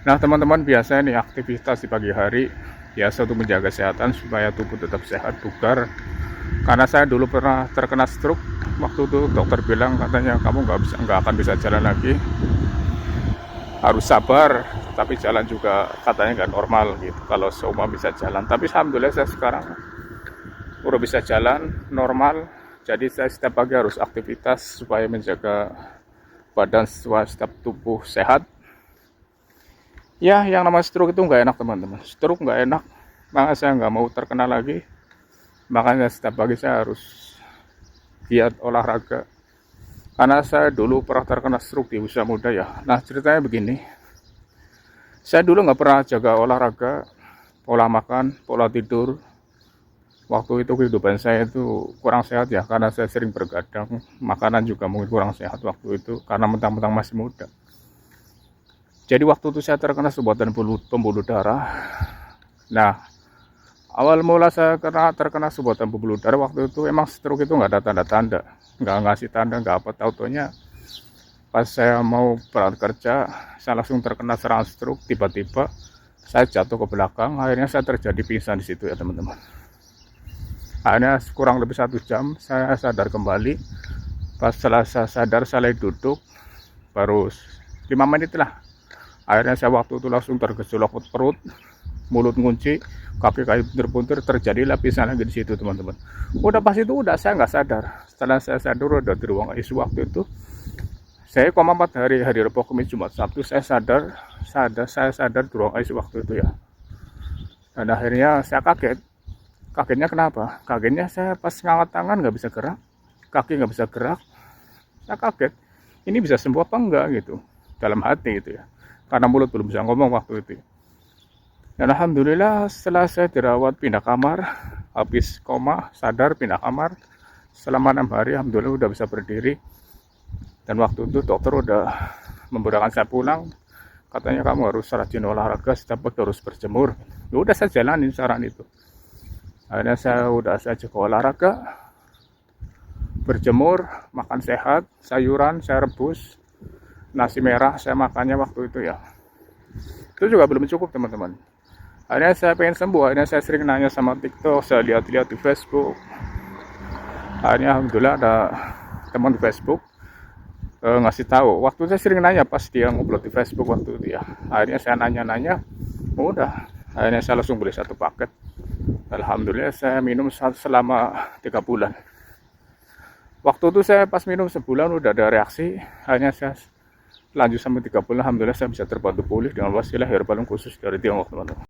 Nah teman-teman, biasanya nih aktivitas di pagi hari biasa untuk menjaga kesehatan supaya tubuh tetap sehat, bugar. Karena saya dulu pernah terkena stroke. Waktu itu dokter bilang katanya kamu nggak akan bisa jalan lagi, harus sabar. Tapi jalan juga katanya nggak normal gitu kalau semua bisa jalan. Tapi alhamdulillah saya sekarang udah bisa jalan normal. Jadi saya setiap pagi harus aktivitas supaya menjaga badan, setiap tubuh sehat. Ya, yang namanya stroke itu nggak enak teman-teman. Stroke nggak enak, makanya saya nggak mau terkena lagi. Makanya setiap pagi saya harus giat olahraga. Karena saya dulu pernah terkena stroke di usia muda ya. Nah ceritanya begini, saya dulu nggak pernah jaga olahraga, pola makan, pola tidur. Waktu itu kehidupan saya itu kurang sehat ya, karena saya sering bergadang. Makanan juga mungkin kurang sehat waktu itu, karena mentang-mentang masih muda. Jadi waktu itu saya terkena sebuah pembuluh darah. Nah, awal mula saya terkena sebutan pembuluh darah waktu itu emang stroke itu nggak ada tanda-tanda, nggak ngasih tanda, nggak apa, taunya pas saya mau berangkat kerja saya langsung terkena serangan stroke. Tiba-tiba saya jatuh ke belakang, akhirnya saya terjadi pingsan di situ ya teman-teman. Akhirnya kurang lebih 1 jam saya sadar kembali. Pas setelah saya sadar saya duduk baru 5 menit lah. Akhirnya saya waktu itu langsung tergejolak perut, mulut ngunci, kaki kayak buntir-buntir, terjadilah pingsan lagi di situ teman-teman. Udah pas itu udah saya nggak sadar. Setelah saya sadar udah di ruang ICU waktu itu. Saya koma 4 hari, hari Rabu, Kamis, Jumat, Sabtu saya sadar di ruang ICU waktu itu ya. Dan akhirnya saya kaget. Kagetnya kenapa? Kagetnya saya pas ngangkat tangan nggak bisa gerak, kaki nggak bisa gerak. Saya kaget. Ini bisa sembuh apa enggak gitu dalam hati itu ya. Karena mulut belum bisa ngomong waktu itu. Dan alhamdulillah setelah saya dirawat pindah kamar, habis koma sadar pindah kamar selama 6 hari, alhamdulillah udah bisa berdiri. Dan waktu itu dokter udah memberangkat saya pulang, katanya kamu harus rajin olahraga, setiap pagi harus berjemur. Ya udah saya jalanin saran itu. Akhirnya saya jaga olahraga, berjemur, makan sehat, sayuran saya rebus, nasi merah saya makannya waktu itu ya. Itu juga belum cukup teman-teman. Akhirnya saya pengen sembuh, akhirnya saya sering nanya sama TikTok, saya lihat-lihat di Facebook. Akhirnya alhamdulillah ada teman di Facebook ngasih tahu. Waktu saya sering nanya pas dia ngupload di Facebook waktu itu ya. Akhirnya saya nanya-nanya, udah. Akhirnya saya langsung beli 1 paket. Alhamdulillah saya minum selama 3 bulan. Waktu itu saya pas minum sebulan udah ada reaksi. Akhirnya saya lanjut sampai 3 bulan. Alhamdulillah saya bisa terbantu pulih dengan wasilah herbal khusus dari Tiongkok teman-teman.